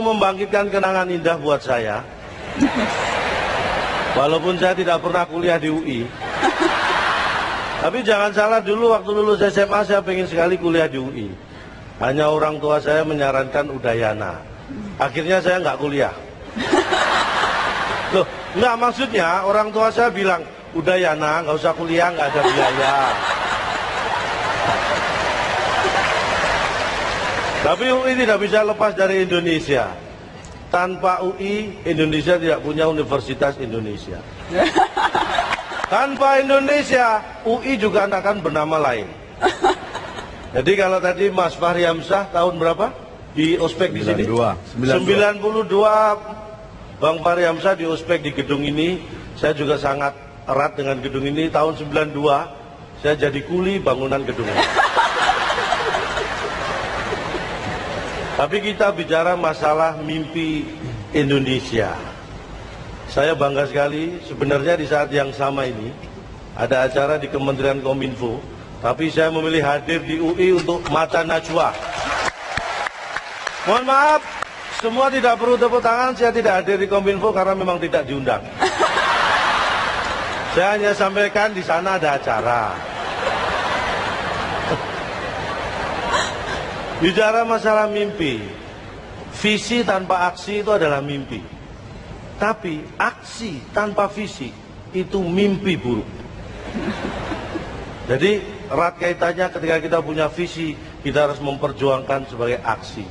Membangkitkan kenangan indah buat saya. Walaupun saya tidak pernah kuliah di UI. Tapi jangan salah, dulu waktu lulus SMA saya pengen sekali kuliah di UI. Hanya orang tua saya menyarankan Udayana. Akhirnya saya nggak kuliah. Loh, nggak, maksudnya orang tua saya bilang, Udayana nggak usah kuliah, nggak ada biaya. Tapi UI tidak bisa lepas dari Indonesia. Tanpa UI, Indonesia tidak punya Universitas Indonesia. Tanpa Indonesia, UI juga akan bernama lain. Jadi kalau tadi Mas Fahri Hamzah tahun berapa? Di ospek di sini? 92. Bang Fahri Hamzah di ospek di gedung ini. Saya juga sangat erat dengan gedung ini. Tahun 92, saya jadi kuli bangunan gedung ini. Tapi kita bicara masalah mimpi Indonesia. Saya bangga sekali, sebenarnya di saat yang sama ini ada acara di Kementerian Kominfo, tapi saya memilih hadir di UI untuk Mata Najwa. Mohon maaf, semua tidak perlu tepuk tangan, saya tidak hadir di Kominfo karena memang tidak diundang. Saya hanya sampaikan di sana ada acara. Bicara masalah mimpi, visi tanpa aksi itu adalah mimpi. Tapi aksi tanpa visi itu mimpi buruk. Jadi erat kaitannya ketika kita punya visi, kita harus memperjuangkan sebagai aksi.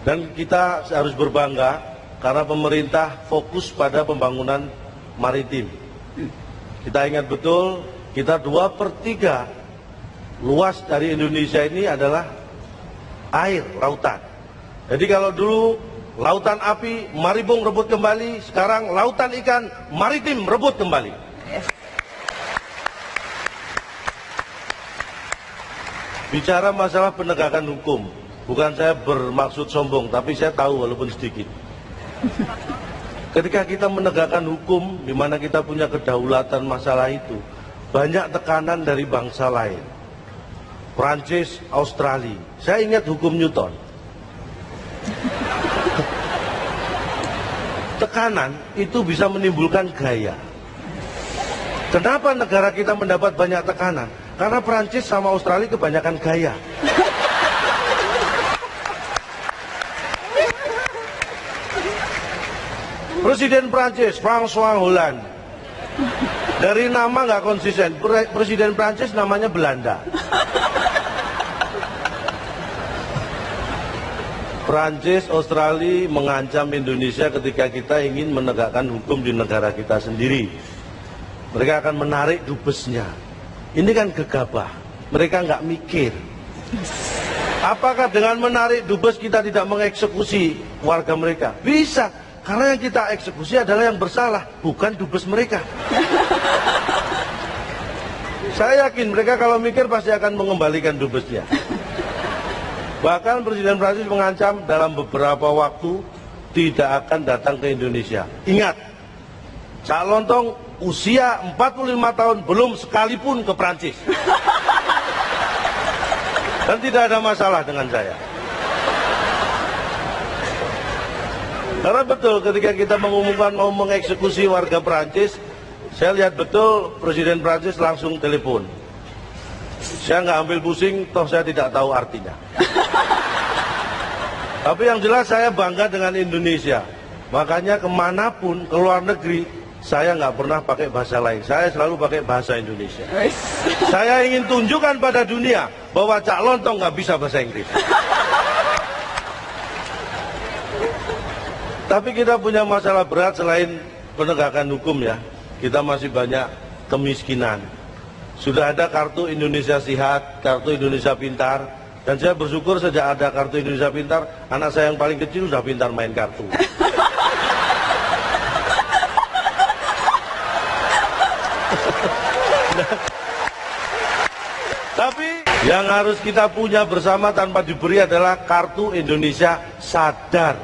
Dan kita harus berbangga karena pemerintah fokus pada pembangunan maritim. Kita ingat betul, kita 2/3 luas dari Indonesia ini adalah air, lautan. Jadi kalau dulu lautan api, Maribung rebut kembali, sekarang lautan ikan, maritim rebut kembali. Bicara masalah penegakan hukum, bukan saya bermaksud sombong, tapi saya tahu walaupun sedikit. Ketika kita menegakkan hukum, di mana kita punya kedaulatan masalah itu, banyak tekanan dari bangsa lain. Prancis, Australia. Saya ingat hukum Newton. Tekanan itu bisa menimbulkan gaya. Kenapa negara kita mendapat banyak tekanan? Karena Prancis sama Australia kebanyakan gaya. Presiden Prancis, François Hollande. Dari nama nggak konsisten. Presiden Prancis namanya Belanda. Prancis, Australia mengancam Indonesia ketika kita ingin menegakkan hukum di negara kita sendiri. Mereka akan menarik dubesnya. Ini kan gegabah. Mereka nggak mikir. Apakah dengan menarik dubes kita tidak mengeksekusi warga mereka? Bisa. Karena yang kita eksekusi adalah yang bersalah, bukan dubes mereka. Saya yakin mereka kalau mikir pasti akan mengembalikan dubesnya. Bahkan Presiden Prancis mengancam dalam beberapa waktu tidak akan datang ke Indonesia. Ingat, Cak Lontong usia 45 tahun belum sekalipun ke Prancis. Dan tidak ada masalah dengan saya. Karena betul ketika kita mengumumkan mau mengeksekusi warga Prancis, saya lihat betul Presiden Prancis langsung telepon. Saya nggak ambil pusing, toh saya tidak tahu artinya. Tapi yang jelas saya bangga dengan Indonesia. Makanya kemanapun, ke luar negeri, saya nggak pernah pakai bahasa lain. Saya selalu pakai bahasa Indonesia. Saya ingin tunjukkan pada dunia bahwa Cak Lontong nggak bisa bahasa Inggris. Tapi kita punya masalah berat selain penegakan hukum ya. Kita masih banyak kemiskinan. Sudah ada kartu Indonesia Sehat, kartu Indonesia Pintar. Dan saya bersyukur sejak ada kartu Indonesia Pintar, anak saya yang paling kecil sudah pintar main kartu. Tapi yang harus kita punya bersama tanpa diberi adalah kartu Indonesia Sadar.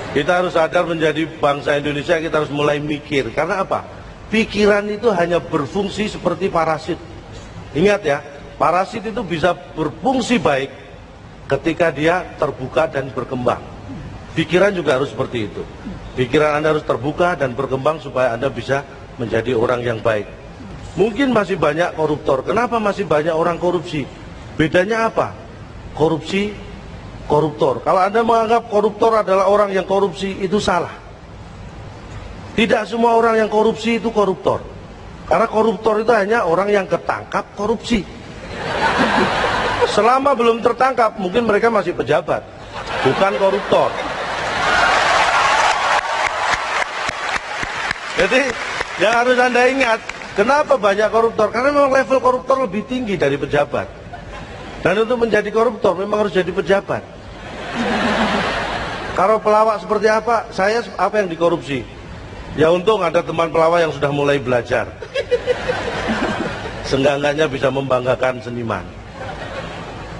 Kita harus sadar menjadi bangsa Indonesia, kita harus mulai mikir. Karena apa? Pikiran itu hanya berfungsi seperti parasit. Ingat ya, parasit itu bisa berfungsi baik ketika dia terbuka dan berkembang. Pikiran juga harus seperti itu. Pikiran Anda harus terbuka dan berkembang supaya Anda bisa menjadi orang yang baik. Mungkin masih banyak koruptor. Kenapa masih banyak orang korupsi? Bedanya apa? Korupsi, koruptor. Kalau Anda menganggap koruptor adalah orang yang korupsi, itu salah. Tidak semua orang yang korupsi itu koruptor. Karena koruptor itu hanya orang yang ketangkap korupsi. Selama belum tertangkap, mungkin mereka masih pejabat, bukan koruptor. Jadi yang harus Anda ingat, kenapa banyak koruptor? Karena memang level koruptor lebih tinggi dari pejabat. Dan untuk menjadi koruptor memang harus jadi pejabat. Kalau pelawak seperti apa? Saya apa yang dikorupsi? Ya untung ada teman pelawak yang sudah mulai belajar. Seenggak-enggaknya bisa membanggakan seniman.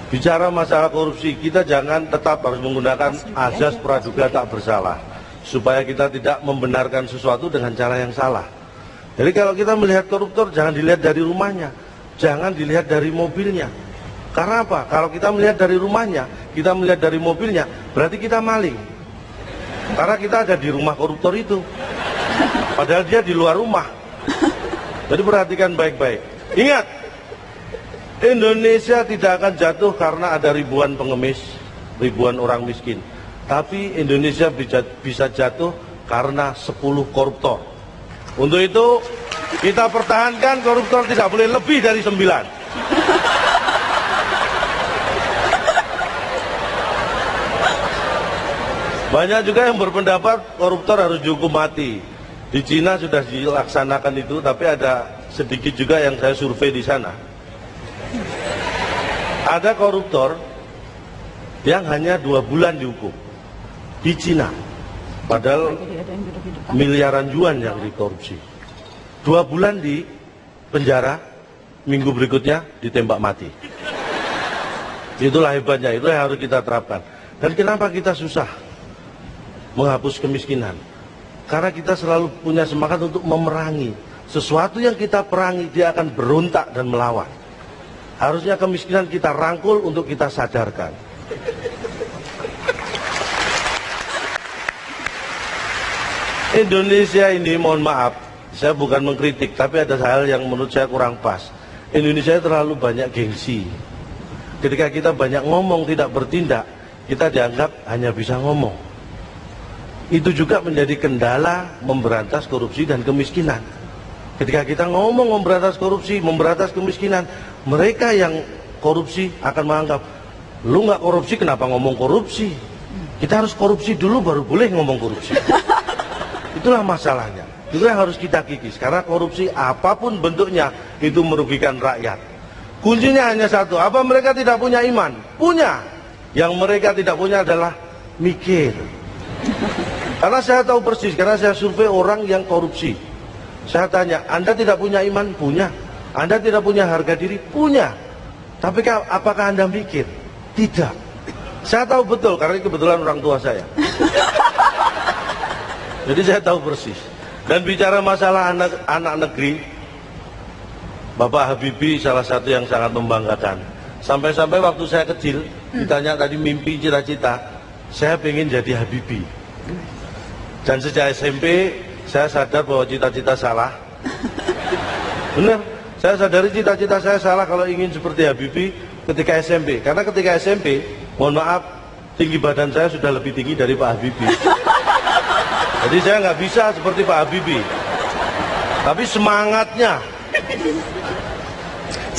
Bicara masalah korupsi, kita jangan tetap harus menggunakan azas praduga tak bersalah, supaya kita tidak membenarkan sesuatu dengan cara yang salah. Jadi kalau kita melihat koruptor, jangan dilihat dari rumahnya, jangan dilihat dari mobilnya. Karena apa? Kalau kita melihat dari rumahnya, kita melihat dari mobilnya, berarti kita maling. Karena kita ada di rumah koruptor itu, padahal dia di luar rumah. Jadi perhatikan baik-baik. Ingat, Indonesia tidak akan jatuh karena ada ribuan pengemis, ribuan orang miskin. Tapi Indonesia bisa jatuh karena 10 koruptor. Untuk itu kita pertahankan koruptor tidak boleh lebih dari 9. Banyak juga yang berpendapat koruptor harus dihukum mati. Di Cina sudah dilaksanakan itu, tapi ada sedikit juga yang saya survei di sana. Ada koruptor yang hanya 2 bulan dihukum di Cina, padahal miliaran yuan yang dikorupsi. 2 bulan di penjara, minggu berikutnya ditembak mati. Itulah hebatnya, itu yang harus kita terapkan. Dan kenapa kita susah menghapus kemiskinan? Karena kita selalu punya semangat untuk memerangi. Sesuatu yang kita perangi, dia akan berontak dan melawan. Harusnya kemiskinan kita rangkul untuk kita sadarkan. Indonesia ini, mohon maaf, saya bukan mengkritik, tapi ada hal yang menurut saya kurang pas. Indonesia terlalu banyak gengsi. Ketika kita banyak ngomong tidak bertindak, kita dianggap hanya bisa ngomong. Itu juga menjadi kendala memberantas korupsi dan kemiskinan. Ketika kita ngomong memberantas korupsi, memberantas kemiskinan, mereka yang korupsi akan menganggap, lu nggak korupsi kenapa ngomong korupsi? Kita harus korupsi dulu baru boleh ngomong korupsi. Itulah masalahnya. Itu yang harus kita kikis. Karena korupsi apapun bentuknya itu merugikan rakyat. Kuncinya hanya satu. Apa mereka tidak punya iman? Punya. Yang mereka tidak punya adalah mikir. Karena saya tahu persis, karena saya survei orang yang korupsi. Saya tanya, Anda tidak punya iman? Punya. Anda tidak punya harga diri? Punya. Tapi apakah Anda mikir? Tidak. Saya tahu betul, karena kebetulan orang tua saya. Jadi saya tahu persis. Dan bicara masalah anak negeri, Bapak Habibie salah satu yang sangat membanggakan. Sampai-sampai waktu saya kecil, ditanya tadi mimpi, cita-cita, saya pengen jadi Habibie. Dan sejak SMP, saya sadar bahwa cita-cita salah. Benar, saya sadari cita-cita saya salah kalau ingin seperti Habibie ketika SMP. Karena ketika SMP, mohon maaf, tinggi badan saya sudah lebih tinggi dari Pak Habibie. Jadi saya nggak bisa seperti Pak Habibie. Tapi semangatnya.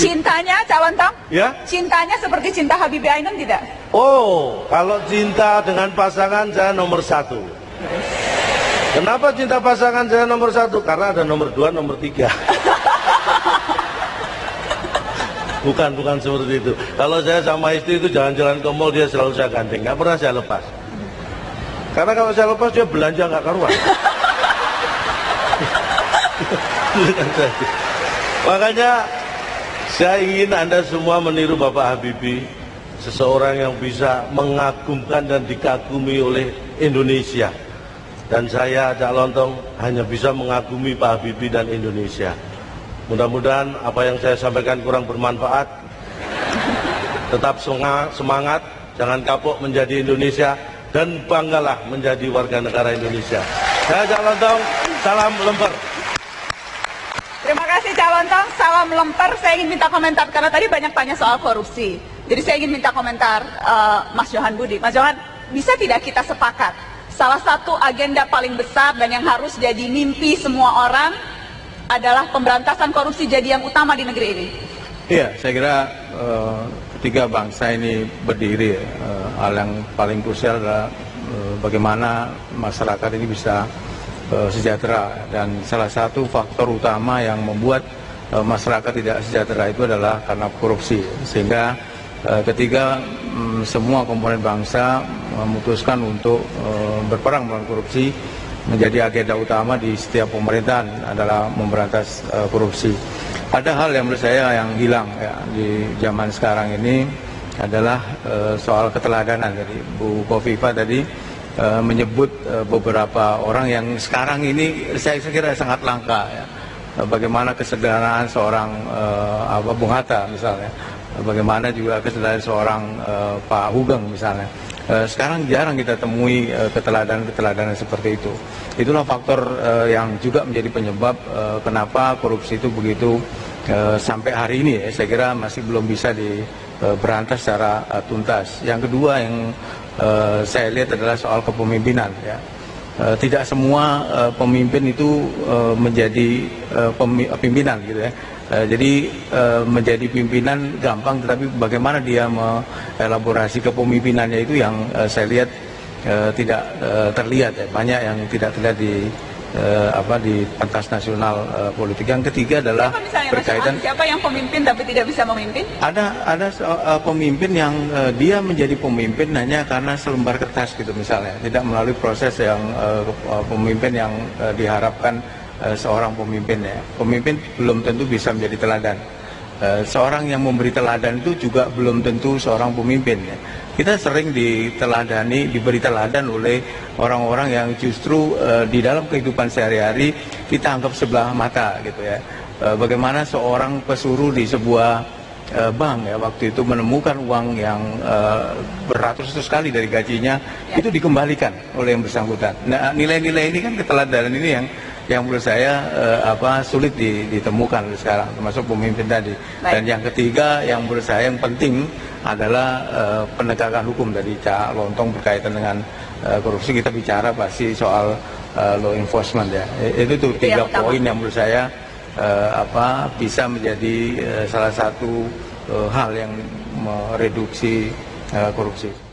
Cintanya, Cak Lontong? Ya? Cintanya seperti cinta Habibie Ainun tidak? Oh, kalau cinta dengan pasangan saya nomor 1. Kenapa cinta pasangan saya nomor 1? Karena ada nomor 2, nomor 3. Bukan seperti itu. Kalau saya sama istri itu jalan-jalan ke mall, dia selalu saya gandeng, nggak pernah saya lepas. Karena kalau saya lepas dia belanja nggak karuan. Makanya saya ingin Anda semua meniru Bapak Habibie, seseorang yang bisa mengagumkan dan dikagumi oleh Indonesia. Dan saya, Cak Lontong, hanya bisa mengagumi Pak Habibie dan Indonesia. Mudah-mudahan apa yang saya sampaikan kurang bermanfaat. Tetap semangat, jangan kapok menjadi Indonesia. dan banggalah menjadi warga negara Indonesia. Saya Cak Lontong, salam lemper. Terima kasih Cak Lontong, salam lemper. Saya ingin minta komentar karena tadi banyak tanya soal korupsi. Jadi saya ingin minta komentar Mas Johan Budi. Mas Johan, bisa tidak kita sepakat salah satu agenda paling besar dan yang harus jadi mimpi semua orang adalah pemberantasan korupsi jadi yang utama di negeri ini? Iya, saya kira ketika bangsa ini berdiri, hal yang paling krusial adalah bagaimana masyarakat ini bisa sejahtera, dan salah satu faktor utama yang membuat masyarakat tidak sejahtera itu adalah karena korupsi. Sehingga ketika semua komponen bangsa memutuskan untuk berperang melawan korupsi, menjadi agenda utama di setiap pemerintahan adalah memberantas korupsi. Ada hal yang menurut saya yang hilang ya di zaman sekarang ini adalah soal keteladanan. Jadi Bu Kofifa tadi menyebut beberapa orang yang sekarang ini saya kira sangat langka ya. Bagaimana kesederhanaan seorang Bung Hatta misalnya, bagaimana juga kesederhanaan seorang Pak Hugeng misalnya. Sekarang jarang kita temui keteladanan seperti itu. Itulah faktor yang juga menjadi penyebab kenapa korupsi itu begitu sampai hari ini ya, saya kira masih belum bisa diberantas secara tuntas. Yang kedua yang saya lihat adalah soal kepemimpinan ya. Tidak semua pemimpin itu menjadi pimpinan gitu ya. Jadi menjadi pimpinan gampang, tetapi bagaimana dia mengelaborasi kepemimpinannya itu yang saya lihat tidak terlihat ya. Banyak yang tidak terlihat di pentas nasional politik. Yang ketiga adalah berkaitan siapa yang pemimpin tapi tidak bisa memimpin? Ada pemimpin yang dia menjadi pemimpin hanya karena selembar kertas gitu misalnya, tidak melalui proses yang pemimpin yang diharapkan seorang pemimpin ya. Pemimpin belum tentu bisa menjadi teladan. Seorang yang memberi teladan itu juga belum tentu seorang pemimpin ya. Kita sering diberi teladan oleh orang-orang yang justru di dalam kehidupan sehari-hari kita anggap sebelah mata gitu ya. Bagaimana seorang pesuruh di sebuah bank ya waktu itu menemukan uang yang beratus-ratus kali dari gajinya itu dikembalikan oleh yang bersangkutan. Nah, nilai-nilai ini kan keteladanan ini yang menurut saya sulit ditemukan sekarang, termasuk pemimpin tadi. Baik. Dan yang ketiga yang menurut saya yang penting adalah penegakan hukum dari Cak Lontong berkaitan dengan korupsi. Kita bicara pasti soal law enforcement ya. Itu tuh tiga poin yang menurut saya bisa menjadi salah satu hal yang mereduksi korupsi.